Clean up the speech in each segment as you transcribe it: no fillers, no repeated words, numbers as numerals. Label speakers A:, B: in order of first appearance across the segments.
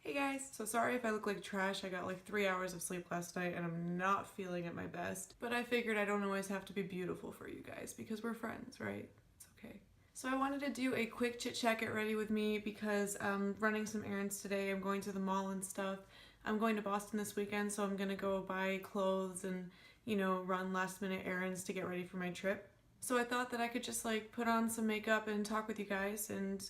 A: Hey guys, so sorry if I look like trash. I got like 3 hours of sleep last night and I'm not feeling at my best. But I figured I don't always have to be beautiful for you guys because we're friends, right? It's okay. So I wanted to do a quick chit chat, get ready with me because I'm running some errands today. I'm going to the mall and stuff. I'm going to Boston this weekend, so I'm gonna go buy clothes and, run last minute errands to get ready for my trip. So I thought that I could just like put on some makeup and talk with you guys and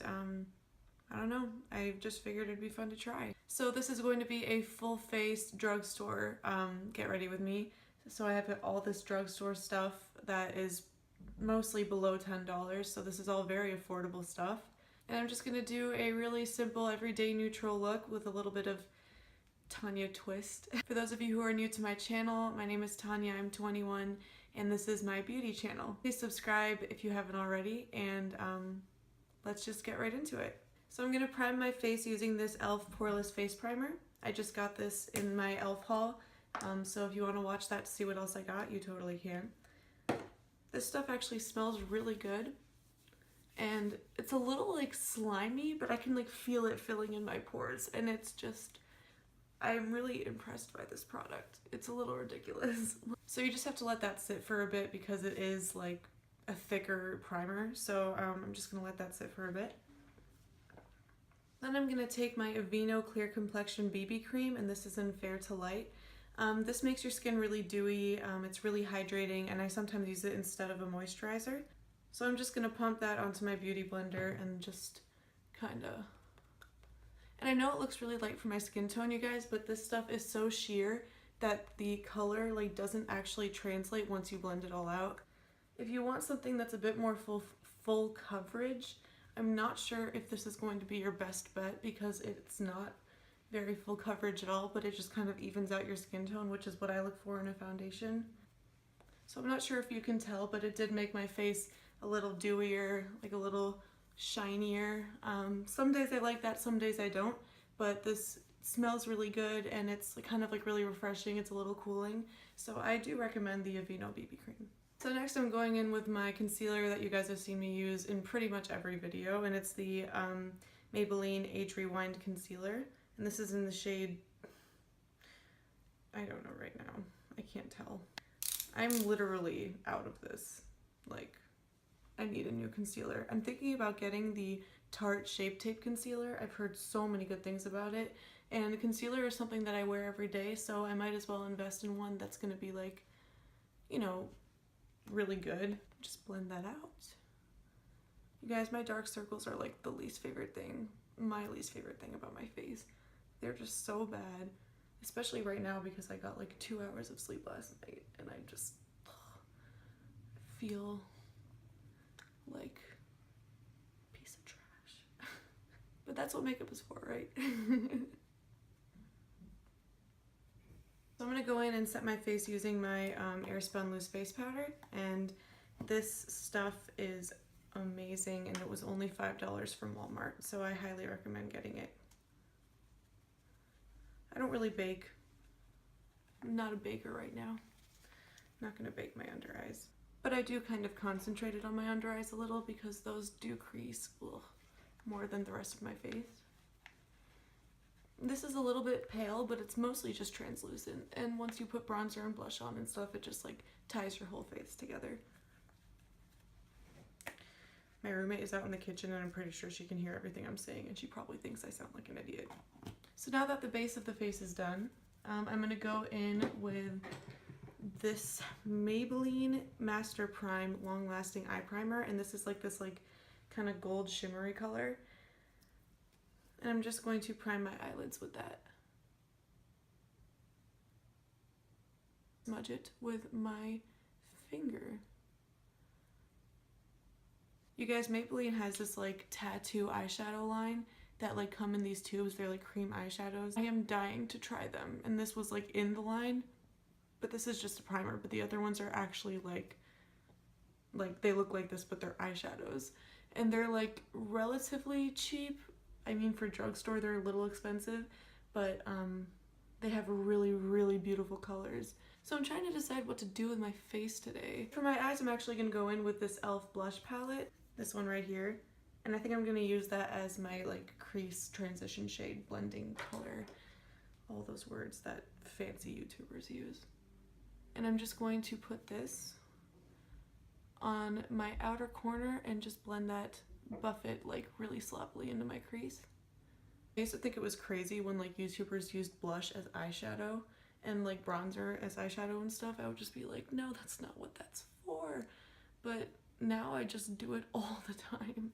A: I don't know, I just figured it'd be fun to try. So this is going to be a full face drugstore get ready with me. So I have all this drugstore stuff that is mostly below $10, so this is all very affordable stuff. And I'm just gonna do a really simple everyday neutral look with a little bit of Tanya twist. For those of you who are new to my channel, my name is Tanya, I'm 21, and this is my beauty channel. Please subscribe if you haven't already, and let's just get right into it. So I'm going to prime my face using this e.l.f. Poreless Face Primer. I just got this in my e.l.f. haul, so if you want to watch that to see what else I got, you totally can. This stuff actually smells really good, and it's a little like slimy, but I can like feel it filling in my pores, and it's just, I'm really impressed by this product. It's a little ridiculous. So you just have to let that sit for a bit because it is like a thicker primer, so I'm just going to let that sit for a bit. Then I'm going to take my Aveeno Clear Complexion BB Cream, and this is in Fair to Light. This makes your skin really dewy, it's really hydrating, and I sometimes use it instead of a moisturizer. So I'm just going to pump that onto my beauty blender and just kind of... And I know it looks really light for my skin tone, you guys, but this stuff is so sheer that the color like doesn't actually translate once you blend it all out. If you want something that's a bit more full coverage, I'm not sure if this is going to be your best bet because it's not very full coverage at all, but it just kind of evens out your skin tone, which is what I look for in a foundation. So I'm not sure if you can tell, but it did make my face a little dewier, like a little shinier. Some days I like that, some days I don't, but this smells really good and it's kind of like really refreshing. It's a little cooling. So I do recommend the Aveeno BB Cream. So next I'm going in with my concealer that you guys have seen me use in pretty much every video, and it's the Maybelline Age Rewind Concealer, and this is in the shade, I don't know right now, I can't tell. I'm literally out of this, like, I need a new concealer. I'm thinking about getting the Tarte Shape Tape Concealer. I've heard so many good things about it, and concealer is something that I wear every day, so I might as well invest in one that's gonna be like, really good. Just blend that out. You guys, my dark circles are like the least favorite thing, my least favorite thing about my face. They're just so bad, especially right now because I got like 2 hours of sleep last night and I just feel like a piece of trash. But that's what makeup is for, right? So I'm going to go in and set my face using my Airspun Loose Face Powder, and this stuff is amazing and it was only $5 from Walmart, so I highly recommend getting it. I don't really bake. I'm not a baker right now. I'm not going to bake my under eyes. But I do kind of concentrate it on my under eyes a little because those do crease more than the rest of my face. This is a little bit pale, but it's mostly just translucent, and once you put bronzer and blush on and stuff, it just like ties your whole face together. My roommate is out in the kitchen and I'm pretty sure she can hear everything I'm saying, and she probably thinks I sound like an idiot. So now that the base of the face is done, I'm going to go in with this Maybelline Master Prime Long Lasting Eye Primer, and this is like this kind of gold shimmery color. And I'm just going to prime my eyelids with that. Smudge it with my finger. You guys, Maybelline has this like tattoo eyeshadow line that like come in these tubes. They're like cream eyeshadows. I am dying to try them, and this was like in the line, but this is just a primer, but the other ones are actually like they look like this, but they're eyeshadows, and they're like relatively cheap. I mean, for drugstore, they're a little expensive, but they have really, really beautiful colors. So I'm trying to decide what to do with my face today. For my eyes, I'm actually going to go in with this e.l.f. blush palette, this one right here, And I think I'm gonna use that as my like crease transition shade blending color. All those words that fancy YouTubers use. And I'm just going to put this on my outer corner and just blend that, buff it like really sloppily into my crease. I used to think it was crazy when like YouTubers used blush as eyeshadow and like bronzer as eyeshadow and stuff. I would just be like, no, that's not what that's for. But now I just do it all the time.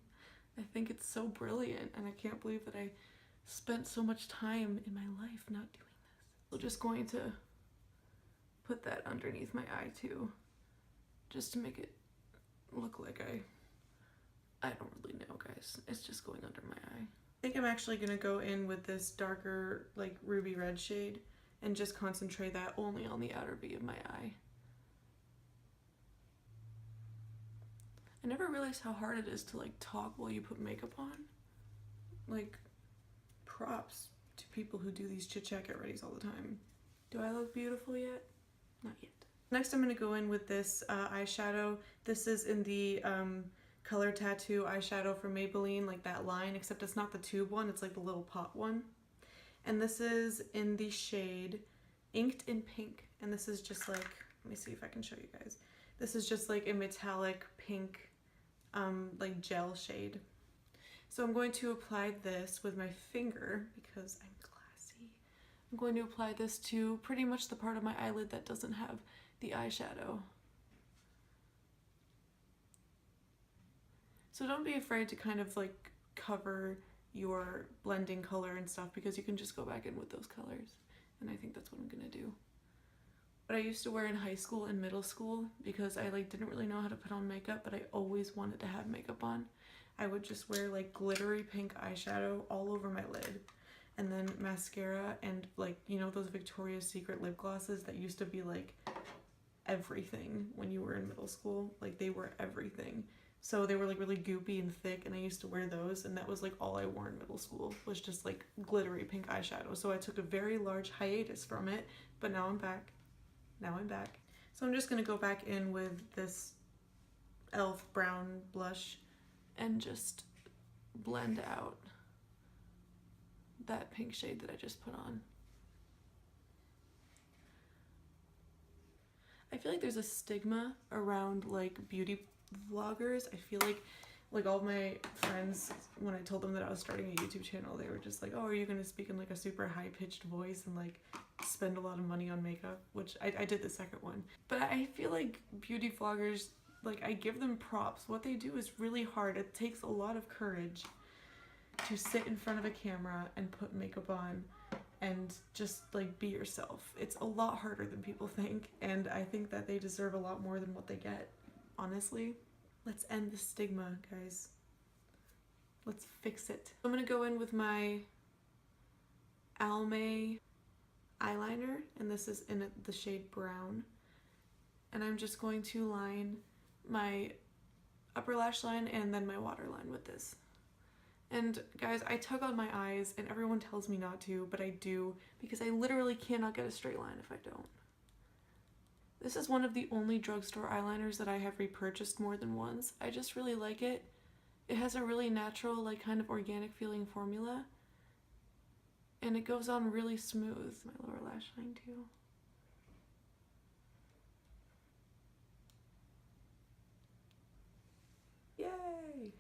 A: I think it's so brilliant, and I can't believe that I spent so much time in my life not doing this. So just going to put that underneath my eye too, just to make it look like I don't really know, guys. It's just going under my eye. I think I'm actually gonna go in with this darker like ruby red shade and just concentrate that only on the outer V of my eye. I never realized how hard it is to like talk while you put makeup on. Like, props to people who do these chit chat get readies all the time. Do I look beautiful yet? Not yet. Next I'm gonna go in with this eyeshadow. This is in the Color Tattoo eyeshadow from Maybelline, like that line, except it's not the tube one, it's like the little pot one. And this is in the shade Inked in Pink. And this is just like, let me see if I can show you guys. This is just like a metallic pink, like gel shade. So I'm going to apply this with my finger because I'm classy. I'm going to apply this to pretty much the part of my eyelid that doesn't have the eyeshadow. So don't be afraid to kind of like cover your blending color and stuff, because you can just go back in with those colors. And I think that's what I'm gonna do. What I used to wear in high school and middle school, because I like didn't really know how to put on makeup, but I always wanted to have makeup on, I would just wear like glittery pink eyeshadow all over my lid, and then mascara and like, you know, those Victoria's Secret lip glosses that used to be like everything when you were in middle school. Like they were everything. So they were like really goopy and thick, and I used to wear those, and that was like all I wore in middle school, was just like glittery pink eyeshadow. So I took a very large hiatus from it, but now I'm back. Now I'm back. So I'm just gonna go back in with this e.l.f. brown blush and just blend out that pink shade that I just put on. I feel like there's a stigma around like beauty vloggers. I feel like all of my friends, when I told them that I was starting a YouTube channel, they were just like, oh, are you gonna speak in like a super high-pitched voice and like spend a lot of money on makeup? Which I did the second one. But I feel like beauty vloggers, like I give them props. What they do is really hard. It takes a lot of courage to sit in front of a camera and put makeup on and just like be yourself. It's a lot harder than people think, and I think that they deserve a lot more than what they get. Honestly, let's end the stigma, guys. Let's fix it. I'm gonna go in with my Almay eyeliner, and this is in the shade brown. And I'm just going to line my upper lash line and then my waterline with this. And guys, I tug on my eyes, and everyone tells me not to, but I do, because I literally cannot get a straight line if I don't. This is one of the only drugstore eyeliners that I have repurchased more than once. I just really like it. It has a really natural, like kind of organic feeling formula. And it goes on really smooth. My lower lash line too. Yay!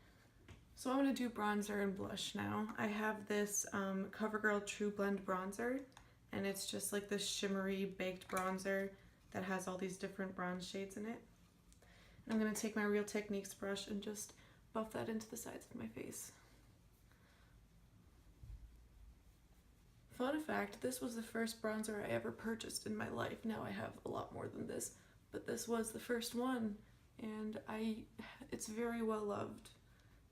A: So I'm gonna do bronzer and blush now. I have this CoverGirl True Blend bronzer, and it's just like this shimmery baked bronzer that has all these different bronze shades in it. And I'm gonna take my Real Techniques brush and just buff that into the sides of my face. Fun fact, this was the first bronzer I ever purchased in my life. Now I have a lot more than this, but this was the first one, and it's very well loved.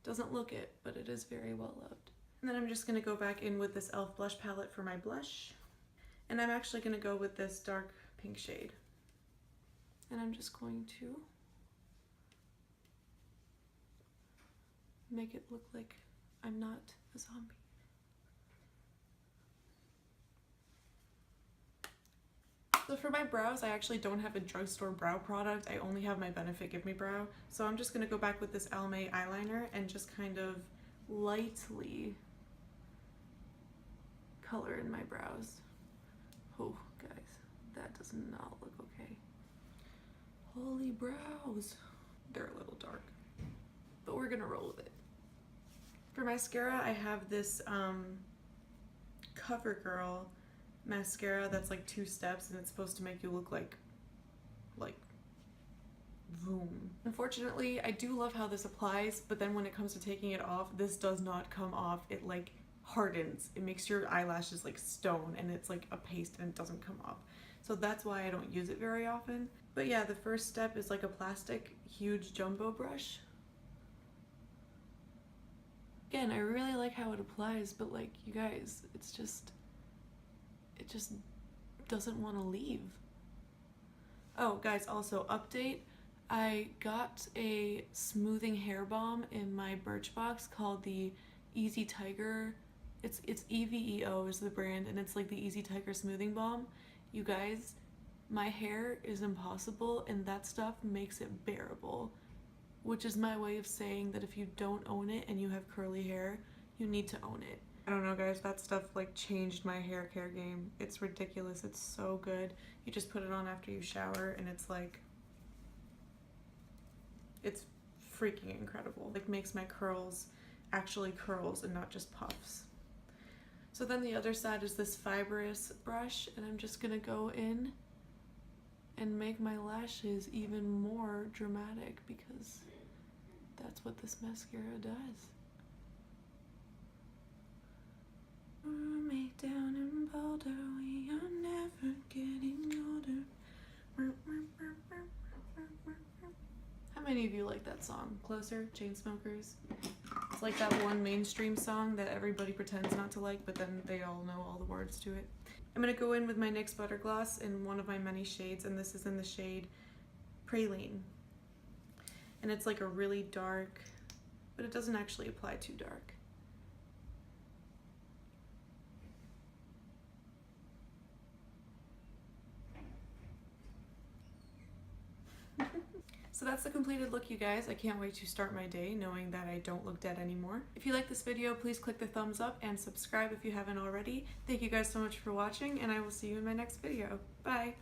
A: Doesn't look it, but it is very well loved. And then I'm just gonna go back in with this e.l.f. blush palette for my blush. And I'm actually gonna go with this dark pink shade. And I'm just going to make it look like I'm not a zombie. So for my brows, I actually don't have a drugstore brow product. I only have my Benefit Give Me Brow. So I'm just going to go back with this Almay eyeliner and just kind of lightly color in my brows. Oh, guys, that does not look okay. Holy brows. They're a little dark, but we're going to roll with it. For mascara, I have this CoverGirl mascara that's like 2 steps, and it's supposed to make you look like boom. Unfortunately, I do love how this applies, but then when it comes to taking it off, this does not come off. It like hardens. It makes your eyelashes like stone, and it's like a paste and it doesn't come off. So that's why I don't use it very often. But yeah, the first step is like a plastic huge jumbo brush. Again, I really like how it applies, but like, you guys, it just doesn't want to leave. Oh, guys, also update. I got a smoothing hair balm in my Birchbox called the Easy Tiger. It's EVEO is the brand, and it's like the Easy Tiger smoothing balm. You guys, my hair is impossible, and that stuff makes it bearable. Which is my way of saying that if you don't own it and you have curly hair, you need to own it. I don't know, guys, that stuff like changed my hair care game. It's ridiculous. It's so good. You just put it on after you shower, and it's like, it's freaking incredible. Like, makes my curls actually curls and not just puffs. So then the other side is this fibrous brush, and I'm just gonna go in and make my lashes even more dramatic, because that's what this mascara does. Me down in Boulder, we are never getting older. How many of you like that song? Closer, Chainsmokers. It's like that one mainstream song that everybody pretends not to like, but then they all know all the words to it. I'm gonna go in with my NYX Butter Gloss in one of my many shades, and this is in the shade Praline. And it's like a really dark, but it doesn't actually apply too dark. So that's the completed look, you guys. I can't wait to start my day knowing that I don't look dead anymore. If you like this video, please click the thumbs up and subscribe if you haven't already. Thank you guys so much for watching, and I will see you in my next video. Bye!